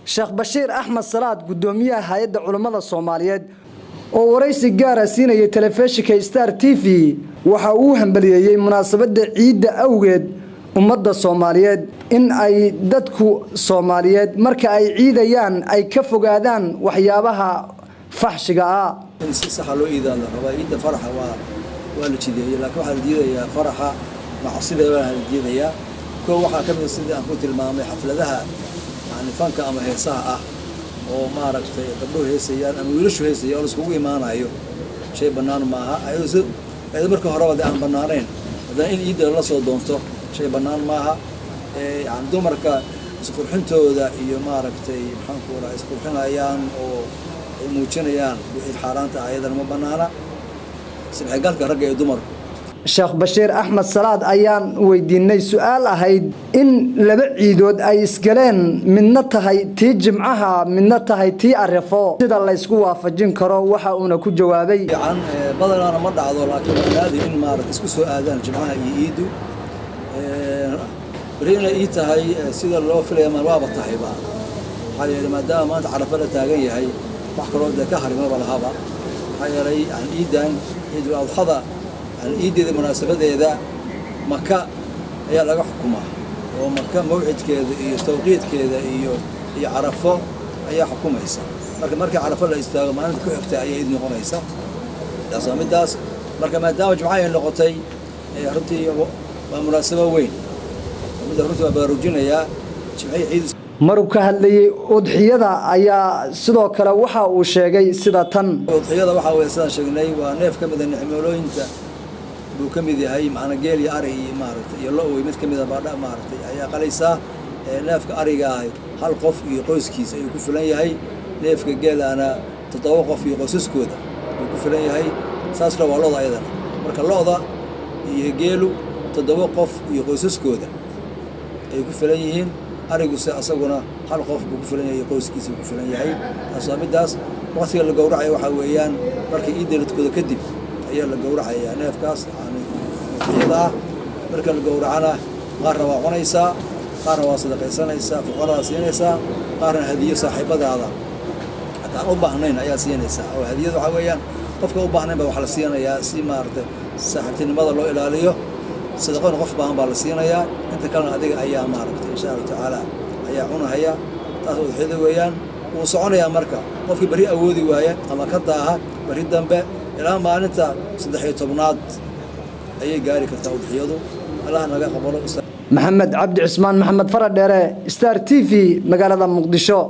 Sheekh Bashiir Axmed Salaad gudoomiyaha hay'adda culimada Soomaaliyeed oo waraysi gaar ah siinayay telefishinka Star TV waxa uu hambalyeeyay munaasabadda ciidda awgeed ummadda Soomaaliyeed in ay dadku Soomaaliyeed marka ay ciidayaan ay ka fogaadaan waxyaabaha faxshiga ah in si sax loo iidaan raba ciidda faraxa waa la jideeyay laakiin waxa la diidayaa faraxa macsiida waa la diidayaa ko waxa ka mid sida aan ku tilmaamay xafladaha fanka ama heesaha ah oo maaragtay gabdho heesayaan ama wiilashu heesayaan oo isku iimaanayo shay banaan ma aha ayuu marka hore aan banaanayn haddana in ciidda la soo doonto shay banaan ma aha aan dumarka isku qurxintooda iyo maaragtay maxaan ku raay isku qurxinayaan oo ay muujinayaan wixii xaaraanta ayadan ma banaana sibxgalka ragga iyo dumarka Sheekh Bashiir Axmed Salaad ayaan weydiinay su'aal ahayd in laba ciidood ay isgaleen midna tahay tii jimcaha midna tahay tii arifo sida la isku waafajin karo waxa uu ku jawaabay badana ma dhacdo laakiin aadi in maaragtay isku soo aadaan jimcaha iyo ciidu reena ii tahay sida loo filayo ma waaba tahay ba xayir maadaama maanta carafo la taagan yahay wax kale oo ka harimo balahaba xayiray aan ciidan ciidul adha الإيدي المناسبة إذا مكة هي لقى حكومة ومكة موعد كذا توقيت كذا يعرفه هي حكومة يسا مركب عرفه لا يستاغ ما عندك إفتاء يعيد نقوم يسا ده صامد داس مركب ما دام جمعية اللغتي رتي ومناسبة وين ومدة رتي وباروجينا يا جمعية عيد marubka hadlayay udxiyada ayaa sidoo kale waxa uu sheegay sida tan udxiyada waxa uu sida sheegnay waa neef kamid ah nicmoolooyinka buu kamid yahay macna geel iyo ari iyo maaragtay iyo loo mid kamid ah baadha maaragtay ayaa qalaysa neefka ariga ah hal qof iyo qoyskiisa ay ku filan yahay neefka geelana 7 qof iyo qoysaskooda ay ku filan yahay saas la waa looda ayadana marka looda iyo geelu 7 qof iyo qoysaskooda ay ku filan yihiin arigu asaguna hal qof buu ku filan yahay qoyskiisa ku filan yahay taasamidaas waqtiga la gowracayo waxa weeyaan markii ciideedkooda kadib ayaa la gowracayaa neefkaas iyada marka la gowracana qaar waa qonaysa qaar waa sadaqaysanaysa fuqarada siinaysa qaarna hadiyo saaxiibadaada hatta u baahnayn ayaa siinaysa oo hadiyadu waxa weeyaan qofka u baahnayn baa wax la siinayaa si maartay saaxiibtinimada loo ilaaliyo صدقون قف بهم بالسينيا أنت كان هذيك أيام ماركت إن شاء الله تعالى أيام عنا هيا تأخذ حذو ويان وصعنا يا مركا قف بريء أودي ويا أما كتاها بريء دنبه الآن ما أنت صدحية طبنات أي جاري كتاود حيضو الله نجا قبله محمد عبد عثمان محمد فرد ستار تي في مقالة مقدشو.